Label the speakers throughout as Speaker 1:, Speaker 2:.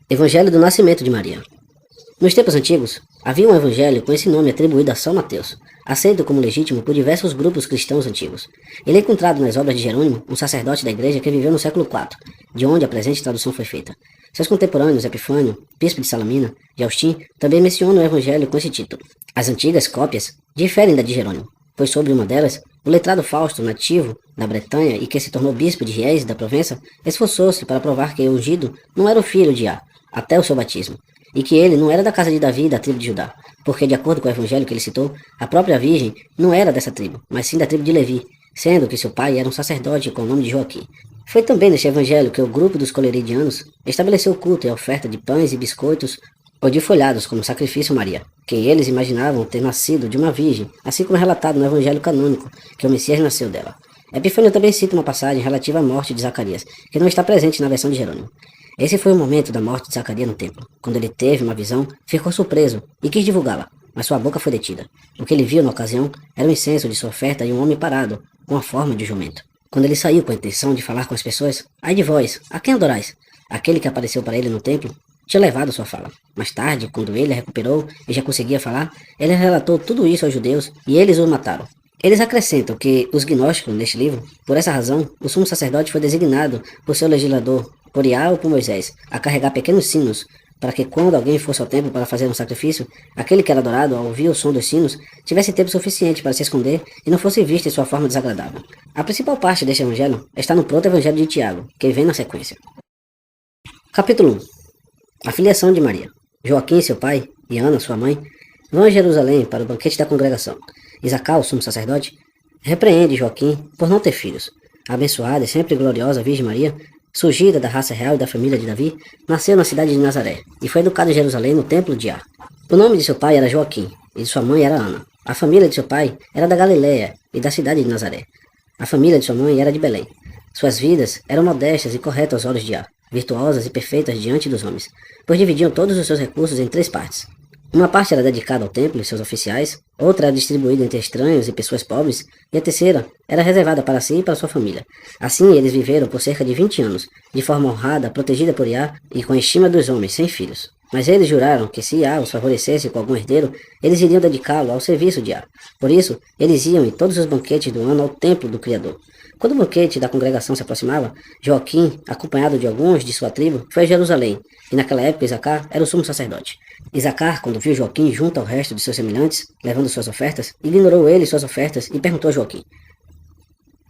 Speaker 1: Evangelho do Nascimento de Maria. Nos tempos antigos, havia um evangelho com esse nome atribuído a São Mateus, aceito como legítimo por diversos grupos cristãos antigos. Ele é encontrado nas obras de Jerônimo, um sacerdote da igreja que viveu no século IV, de onde a presente tradução foi feita. Seus contemporâneos Epifânio, bispo de Salamina, e Austin, também mencionam o evangelho com esse título. As antigas cópias diferem da de Jerônimo, pois sobre uma delas, o letrado Fausto, nativo da Bretanha e que se tornou bispo de Riez da Provença, esforçou-se para provar que o ungido não era o filho de Á, até o seu batismo, e que ele não era da casa de Davi e da tribo de Judá, porque, de acordo com o evangelho que ele citou, a própria Virgem não era dessa tribo, mas sim da tribo de Levi, sendo que seu pai era um sacerdote com o nome de Joaquim. Foi também neste evangelho que o grupo dos coleridianos estabeleceu o culto e a oferta de pães e biscoitos ou de folhados como sacrifício a Maria, quem eles imaginavam ter nascido de uma virgem, assim como é relatado no evangelho canônico, que o Messias nasceu dela. Epifânio também cita uma passagem relativa à morte de Zacarias, que não está presente na versão de Jerônimo. Esse foi o momento da morte de Zacarias no templo. Quando ele teve uma visão, ficou surpreso e quis divulgá-la, mas sua boca foi detida. O que ele viu na ocasião era o incenso de sua oferta e um homem parado, com a forma de jumento. Quando ele saiu com a intenção de falar com as pessoas, ai de vós, a quem adorais? Aquele que apareceu para ele no templo tinha levado sua fala. Mais tarde, quando ele a recuperou e já conseguia falar, ele relatou tudo isso aos judeus e eles o mataram. Eles acrescentam que os gnósticos, neste livro, por essa razão, o sumo sacerdote foi designado por seu legislador, por Iá ou por Moisés, a carregar pequenos sinos, para que quando alguém fosse ao templo para fazer um sacrifício, aquele que era adorado, ao ouvir o som dos sinos, tivesse tempo suficiente para se esconder e não fosse visto em sua forma desagradável. A principal parte deste evangelho está no proto-evangelho de Tiago, que vem na sequência. Capítulo 1. A filiação de Maria. Joaquim, seu pai, e Ana, sua mãe, vão a Jerusalém para o banquete da congregação. Isacar, o sumo sacerdote, repreende Joaquim por não ter filhos. A abençoada e sempre gloriosa Virgem Maria, surgida da raça real e da família de Davi, nasceu na cidade de Nazaré e foi educada em Jerusalém no templo de Á. O nome de seu pai era Joaquim e de sua mãe era Ana. A família de seu pai era da Galiléia e da cidade de Nazaré. A família de sua mãe era de Belém. Suas vidas eram modestas e corretas aos olhos de Á, virtuosas e perfeitas diante dos homens, pois dividiam todos os seus recursos em 3 partes. Uma parte era dedicada ao templo e seus oficiais, outra era distribuída entre estranhos e pessoas pobres, e a terceira era reservada para si e para sua família. Assim eles viveram por cerca de 20 anos, de forma honrada, protegida por Iá e com a estima dos homens, sem filhos. Mas eles juraram que se Iá os favorecesse com algum herdeiro, eles iriam dedicá-lo ao serviço de Iá. Por isso, eles iam em todos os banquetes do ano ao templo do Criador. Quando o banquete da congregação se aproximava, Joaquim, acompanhado de alguns de sua tribo, foi a Jerusalém, e naquela época Isacar era o sumo sacerdote. Isacar, quando viu Joaquim junto ao resto de seus semelhantes, levando suas ofertas, ignorou ele suas ofertas e perguntou a Joaquim: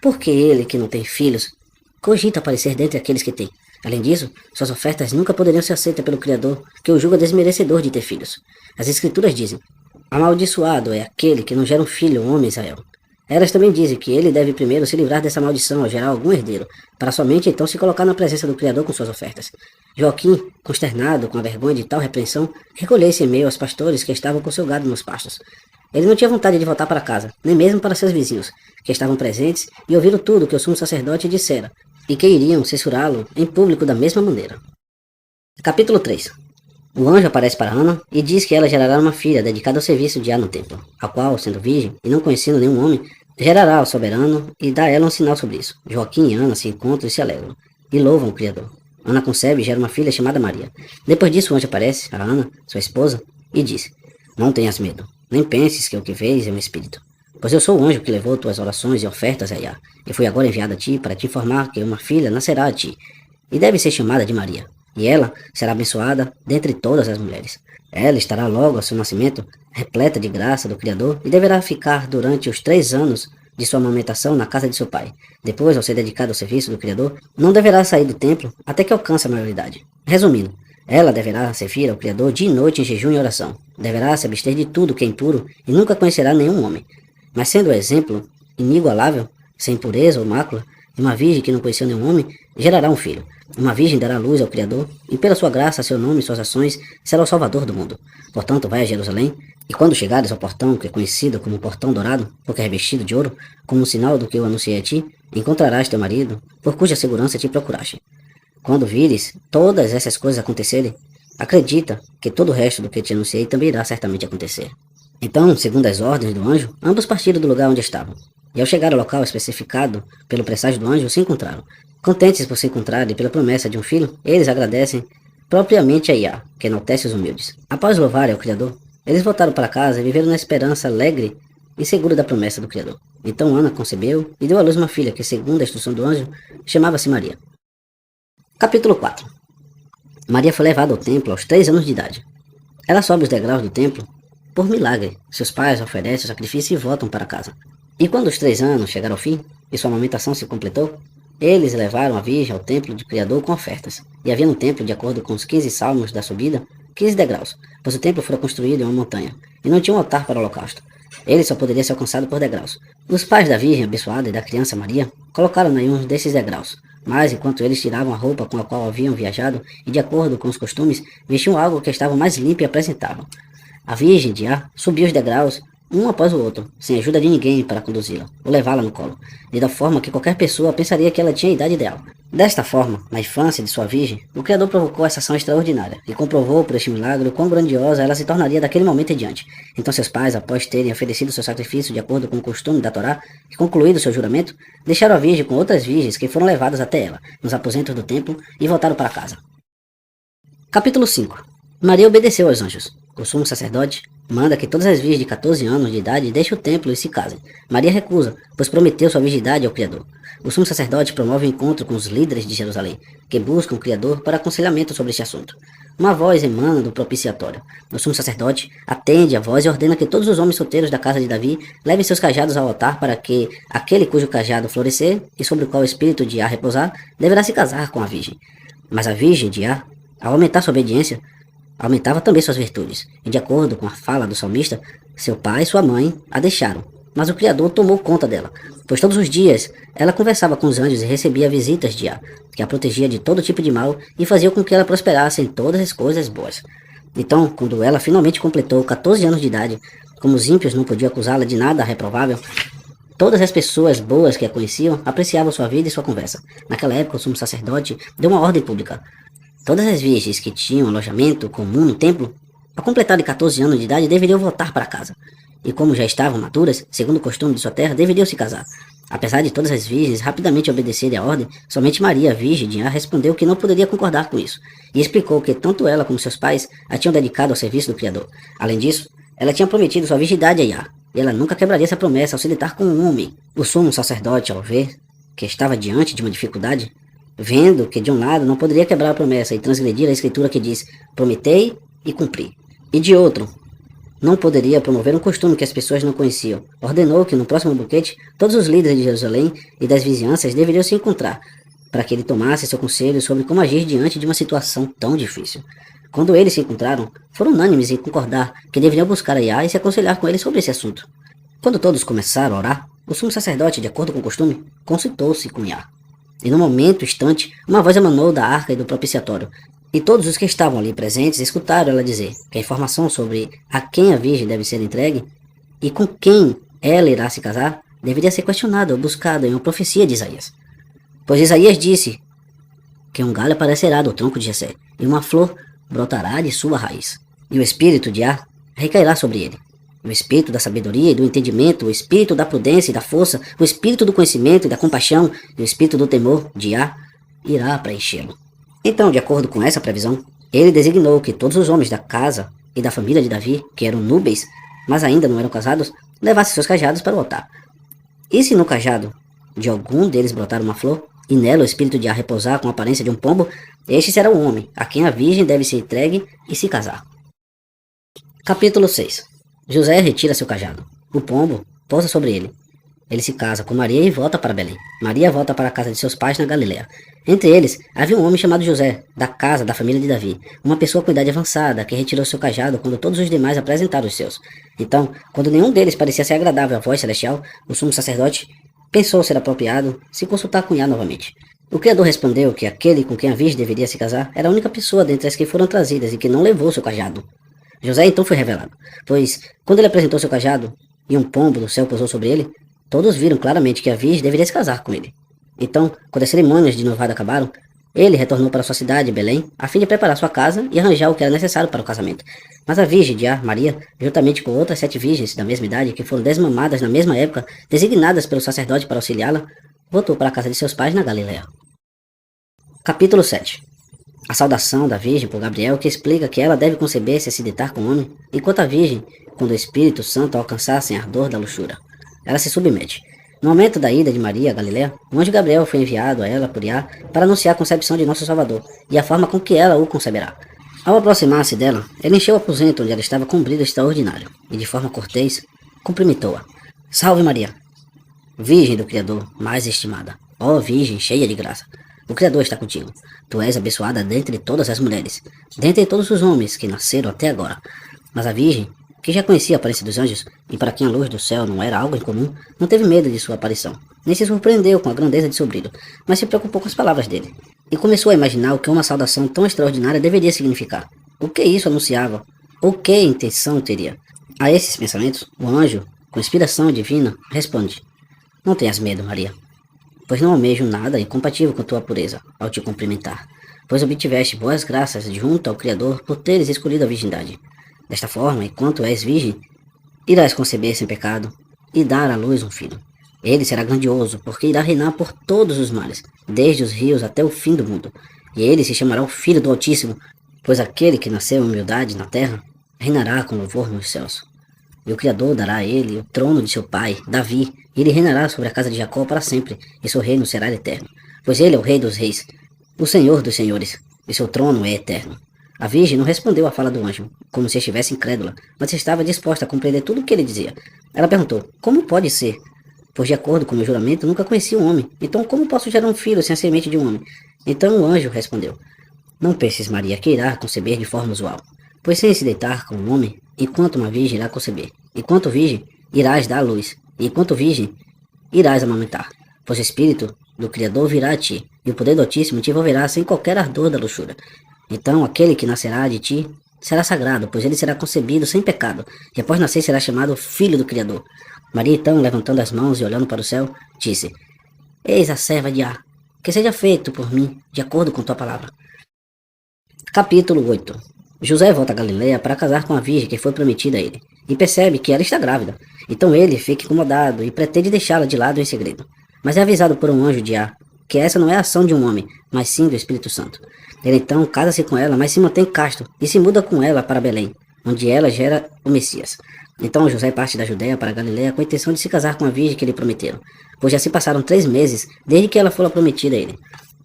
Speaker 1: por que ele, que não tem filhos, cogita aparecer dentre aqueles que tem? Além disso, suas ofertas nunca poderiam ser aceitas pelo Criador, que o julga desmerecedor de ter filhos. As Escrituras dizem: amaldiçoado é aquele que não gera um filho, um homem Israel. Elas também dizem que ele deve primeiro se livrar dessa maldição ao gerar algum herdeiro, para somente então se colocar na presença do Criador com suas ofertas. Joaquim, consternado com a vergonha de tal repreensão, recolheu-se em meio aos pastores que estavam com seu gado nos pastos. Ele não tinha vontade de voltar para casa, nem mesmo para seus vizinhos, que estavam presentes e ouviram tudo o que o sumo sacerdote dissera, e que iriam censurá-lo em público da mesma maneira. Capítulo 3. O anjo aparece para Ana e diz que ela gerará uma filha dedicada ao serviço de Á no templo, a qual, sendo virgem e não conhecendo nenhum homem, gerará ao soberano e dá a ela um sinal sobre isso. Joaquim e Ana se encontram e se alegram, e louvam o Criador. Ana concebe e gera uma filha chamada Maria. Depois disso o anjo aparece a Ana, sua esposa, e diz: não tenhas medo, nem penses que o que vês é um espírito. Pois eu sou o anjo que levou tuas orações e ofertas a Iá, e fui agora enviado a ti para te informar que uma filha nascerá a ti, e deve ser chamada de Maria. E ela será abençoada dentre todas as mulheres. Ela estará logo ao seu nascimento, repleta de graça do Criador, e deverá ficar durante os 3 anos de sua amamentação na casa de seu pai. Depois, ao ser dedicada ao serviço do Criador, não deverá sair do templo até que alcance a maioridade. Resumindo, ela deverá servir ao Criador dia e noite em jejum e oração. Deverá se abster de tudo que é impuro e nunca conhecerá nenhum homem. Mas sendo o exemplo inigualável, sem impureza ou mácula, de uma virgem que não conheceu nenhum homem, gerará um filho. Uma virgem dará luz ao Criador, e pela sua graça, seu nome e suas ações, será o Salvador do mundo. Portanto, vai a Jerusalém, e quando chegares ao portão, que é conhecido como Portão Dourado, porque é revestido de ouro, como um sinal do que eu anunciei a ti, encontrarás teu marido, por cuja segurança te procuraste. Quando vires todas essas coisas acontecerem, acredita que todo o resto do que te anunciei também irá certamente acontecer. Então, segundo as ordens do anjo, ambos partiram do lugar onde estavam. E ao chegar ao local especificado pelo presságio do anjo, se encontraram. Contentes por se encontrarem pela promessa de um filho, eles agradecem propriamente a Iá, que enaltece os humildes. Após louvarem ao Criador, eles voltaram para casa e viveram na esperança alegre e segura da promessa do Criador. Então Ana concebeu e deu à luz uma filha que, segundo a instrução do anjo, chamava-se Maria. Capítulo 4. Maria foi levada ao templo aos 3 anos de idade. Ela sobe os degraus do templo por milagre. Seus pais oferecem o sacrifício e voltam para casa. E quando os 3 anos chegaram ao fim e sua amamentação se completou, eles levaram a Virgem ao templo do Criador com ofertas. E havia no templo, de acordo com os 15 salmos da subida, 15 degraus, pois o templo fora construído em uma montanha, e não tinha um altar para o holocausto. Ele só poderia ser alcançado por degraus. Os pais da Virgem abençoada e da criança Maria colocaram-na em um desses degraus. Mas, enquanto eles tiravam a roupa com a qual haviam viajado, e de acordo com os costumes, vestiam algo que estava mais limpo e apresentável. A Virgem de Ar subiu os degraus, um após o outro, sem ajuda de ninguém para conduzi-la, ou levá-la no colo, de tal forma que qualquer pessoa pensaria que ela tinha a idade ideal. Desta forma, na infância de sua Virgem, o Criador provocou essa ação extraordinária, e comprovou por este milagre o quão grandiosa ela se tornaria daquele momento em diante. Então seus pais, após terem oferecido seu sacrifício de acordo com o costume da Torá, e concluído seu juramento, deixaram a Virgem com outras virgens que foram levadas até ela, nos aposentos do templo, e voltaram para casa. Capítulo 5. Maria obedeceu aos anjos. O sumo sacerdote manda que todas as virgens de 14 anos de idade deixem o templo e se casem. Maria recusa, pois prometeu sua virgindade ao Criador. O sumo sacerdote promove um encontro com os líderes de Jerusalém, que buscam o Criador para aconselhamento sobre este assunto. Uma voz emana do propiciatório. O sumo sacerdote atende a voz e ordena que todos os homens solteiros da casa de Davi levem seus cajados ao altar para que aquele cujo cajado florescer e sobre o qual o espírito de Ar repousar deverá se casar com a virgem. Mas a virgem de Ar, ao aumentar sua obediência, aumentava também suas virtudes, e de acordo com a fala do salmista, seu pai e sua mãe a deixaram, mas o Criador tomou conta dela, pois todos os dias ela conversava com os anjos e recebia visitas de Ar, que a protegia de todo tipo de mal e fazia com que ela prosperasse em todas as coisas boas. Então, quando ela finalmente completou 14 anos de idade, como os ímpios não podiam acusá-la de nada reprovável, todas as pessoas boas que a conheciam apreciavam sua vida e sua conversa. Naquela época, o sumo sacerdote deu uma ordem pública. Todas as virgens que tinham alojamento comum no templo, ao completar de 14 anos de idade, deveriam voltar para casa. E como já estavam maduras, segundo o costume de sua terra, deveriam se casar. Apesar de todas as virgens rapidamente obedecerem à ordem, somente Maria, virgem de Ar, respondeu que não poderia concordar com isso, e explicou que tanto ela como seus pais a tinham dedicado ao serviço do Criador. Além disso, ela tinha prometido sua virgindade a Iá, e ela nunca quebraria essa promessa ao se deitar com um homem. O sumo sacerdote, ao ver que estava diante de uma dificuldade, vendo que de um lado não poderia quebrar a promessa e transgredir a escritura que diz, prometei e cumpri, e de outro, não poderia promover um costume que as pessoas não conheciam, ordenou que no próximo banquete todos os líderes de Jerusalém e das vizinhanças deveriam se encontrar, para que ele tomasse seu conselho sobre como agir diante de uma situação tão difícil. Quando eles se encontraram, foram unânimes em concordar que deveriam buscar a Iá e se aconselhar com ele sobre esse assunto. Quando todos começaram a orar, o sumo sacerdote, de acordo com o costume, consultou-se com Iá. E no momento instante, uma voz emanou da arca e do propiciatório, e todos os que estavam ali presentes escutaram ela dizer que a informação sobre a quem a virgem deve ser entregue e com quem ela irá se casar deveria ser questionada ou buscada em uma profecia de Isaías. Pois Isaías disse que um galho aparecerá do tronco de Jessé, e uma flor brotará de sua raiz, e o espírito de Ar recairá sobre ele. O espírito da sabedoria e do entendimento, o espírito da prudência e da força, o espírito do conhecimento e da compaixão, e o espírito do temor de Ar irá preenchê-lo. Então, de acordo com essa previsão, ele designou que todos os homens da casa e da família de Davi, que eram núbeis, mas ainda não eram casados, levassem seus cajados para o altar. E se no cajado de algum deles brotar uma flor, e nela o espírito de Ar repousar com a aparência de um pombo, este será o homem, a quem a virgem deve ser entregue e se casar. Capítulo 6. José retira seu cajado. O pombo pousa sobre ele. Ele se casa com Maria e volta para Belém. Maria volta para a casa de seus pais na Galiléia. Entre eles, havia um homem chamado José, da casa da família de Davi, uma pessoa com idade avançada, que retirou seu cajado quando todos os demais apresentaram os seus. Então, quando nenhum deles parecia ser agradável à voz celestial, o sumo sacerdote pensou ser apropriado se consultar com Iá novamente. O Criador respondeu que aquele com quem a virgem deveria se casar era a única pessoa dentre as que foram trazidas e que não levou seu cajado. José então foi revelado, pois, quando ele apresentou seu cajado e um pombo do céu pousou sobre ele, todos viram claramente que a virgem deveria se casar com ele. Então, quando as cerimônias de noivado acabaram, ele retornou para sua cidade, Belém, a fim de preparar sua casa e arranjar o que era necessário para o casamento. Mas a virgem de Ar, Maria, juntamente com outras 7 virgens da mesma idade que foram desmamadas na mesma época, designadas pelo sacerdote para auxiliá-la, voltou para a casa de seus pais na Galiléia. Capítulo 7. A saudação da Virgem por Gabriel, que explica que ela deve conceber-se a se deitar com o homem, enquanto a Virgem, quando o Espírito Santo alcançar sem ardor da luxúria. Ela se submete. No momento da ida de Maria a Galiléia, o anjo Gabriel foi enviado a ela por Iá para anunciar a concepção de Nosso Salvador e a forma com que ela o conceberá. Ao aproximar-se dela, ele encheu o aposento onde ela estava com um brilho extraordinário e, de forma cortês, cumprimentou-a. Salve Maria, Virgem do Criador, mais estimada. Ó Virgem cheia de graça, o Criador está contigo. Tu és abençoada dentre todas as mulheres, dentre todos os homens que nasceram até agora. Mas a Virgem, que já conhecia a aparência dos anjos, e para quem a luz do céu não era algo incomum, não teve medo de sua aparição, nem se surpreendeu com a grandeza de seu brilho, mas se preocupou com as palavras dele, e começou a imaginar o que uma saudação tão extraordinária deveria significar. O que isso anunciava? Ou que intenção teria? A esses pensamentos, o anjo, com inspiração divina, responde: Não tenhas medo, Maria, pois não almejo nada incompatível com tua pureza ao te cumprimentar, pois obtiveste boas graças junto ao Criador por teres escolhido a virgindade. Desta forma, enquanto és virgem, irás conceber sem pecado e dar à luz um filho. Ele será grandioso, porque irá reinar por todos os mares, desde os rios até o fim do mundo. E ele se chamará o Filho do Altíssimo, pois aquele que nasceu em humildade na terra, reinará com louvor nos céus. E o Criador dará a ele o trono de seu pai, Davi, e ele reinará sobre a casa de Jacó para sempre, e seu reino será eterno. Pois ele é o Rei dos reis, o Senhor dos senhores, e seu trono é eterno. A Virgem não respondeu à fala do anjo, como se estivesse incrédula, mas estava disposta a compreender tudo o que ele dizia. Ela perguntou: Como pode ser? Pois de acordo com o meu juramento, nunca conheci um homem. Então como posso gerar um filho sem a semente de um homem? Então o anjo respondeu: Não penses, Maria, que irá conceber de forma usual, pois sem se deitar com um homem, enquanto uma virgem irá conceber. Enquanto virgem, irás dar à luz, e enquanto virgem, irás amamentar, pois o Espírito do Criador virá a ti, e o poder do Altíssimo te envolverá sem qualquer ardor da luxúria. Então aquele que nascerá de ti será sagrado, pois ele será concebido sem pecado, e após nascer será chamado Filho do Criador. Maria então, levantando as mãos e olhando para o céu, disse: Eis a serva de Á, que seja feito por mim, de acordo com tua palavra. Capítulo 8. José volta a Galiléia para casar com a virgem que foi prometida a ele, e percebe que ela está grávida. Então ele fica incomodado e pretende deixá-la de lado em segredo. Mas é avisado por um anjo de Á que essa não é a ação de um homem, mas sim do Espírito Santo. Ele então casa-se com ela, mas se mantém casto, e se muda com ela para Belém, onde ela gera o Messias. Então José parte da Judéia para a Galiléia com a intenção de se casar com a virgem que lhe prometeram, pois já se passaram 3 meses desde que ela fora prometida a ele.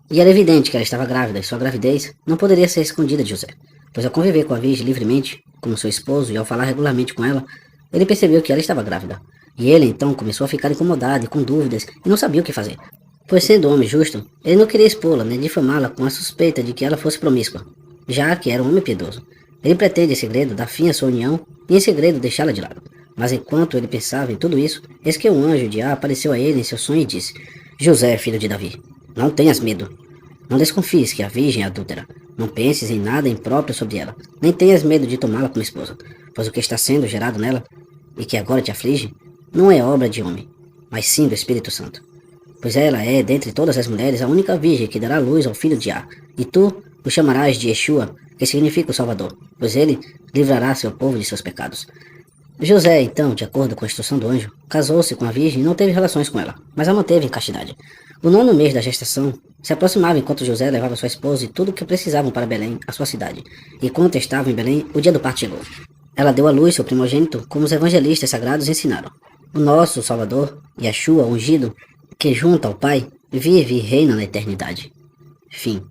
Speaker 1: E era evidente que ela estava grávida, e sua gravidez não poderia ser escondida de José, pois ao conviver com a virgem livremente, como seu esposo, e ao falar regularmente com ela, ele percebeu que ela estava grávida. E ele então começou a ficar incomodado e com dúvidas, e não sabia o que fazer. Pois sendo homem justo, ele não queria expô-la nem difamá-la com a suspeita de que ela fosse promíscua, já que era um homem piedoso. Ele pretende em segredo dar fim à sua união e em segredo deixá-la de lado. Mas enquanto ele pensava em tudo isso, eis que um anjo de Á apareceu a ele em seu sonho e disse: José, filho de Davi, não tenhas medo. Não desconfies que a virgem é adúltera. Não penses em nada impróprio sobre ela, nem tenhas medo de tomá-la como esposa, pois o que está sendo gerado nela, e que agora te aflige, não é obra de homem, mas sim do Espírito Santo. Pois ela é, dentre todas as mulheres, a única virgem que dará luz ao filho de Á, e tu o chamarás de Yeshua, que significa o Salvador, pois ele livrará seu povo de seus pecados. José, então, de acordo com a instrução do anjo, casou-se com a virgem e não teve relações com ela, mas a manteve em castidade. O 9º mês da gestação se aproximava enquanto José levava sua esposa e tudo o que precisavam para Belém, a sua cidade. E enquanto estavam em Belém, o dia do parto chegou. Ela deu à luz seu primogênito, como os evangelistas sagrados ensinaram. O nosso Salvador, Yeshua ungido, que junto ao Pai, vive e reina na eternidade. Fim.